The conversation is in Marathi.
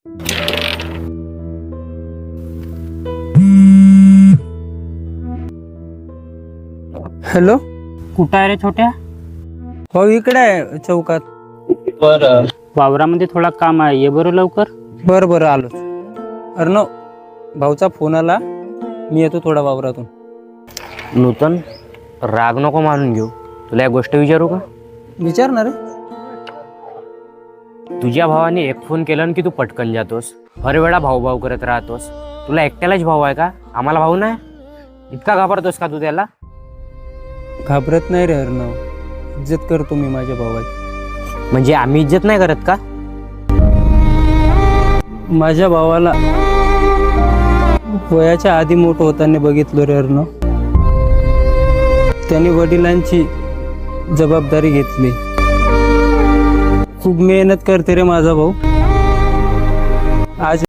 हॅलो, कुठं आहे रे छोट्या? भाऊ इकडे आहे चौकात. बरं, वावरामध्ये थोडा काम आहे, ये बरं लवकर. बरं बरं आलोच. अर्णव, भाऊचा फोन आला, मी येतो थोडा वावरातून. नूतन, राग नको मानून घेऊ. तुला एक गोष्ट विचारू का? विचारणार आहे? तुझ्या भावाने एक फोन केला की तू पटकन जातोस, हर वेळा भाऊ भाऊ करत राहतोस. तुला एकट्यालाच भाऊ आहे का? आम्हाला भाऊ नाही? इतका घाबरतोस का तू त्याला? घाबरत नाही रे अर्णव, इज्जत करतो मी माझ्या भावाची. म्हणजे आम्ही इज्जत नाही करत का? माझ्या भावाला वयाच्या आधी मोठं होताना बघितलं रे अर्णव. त्याने वडिलांची जबाबदारी घेतली. खूप मेहनत करते रे माझा भाऊ. आज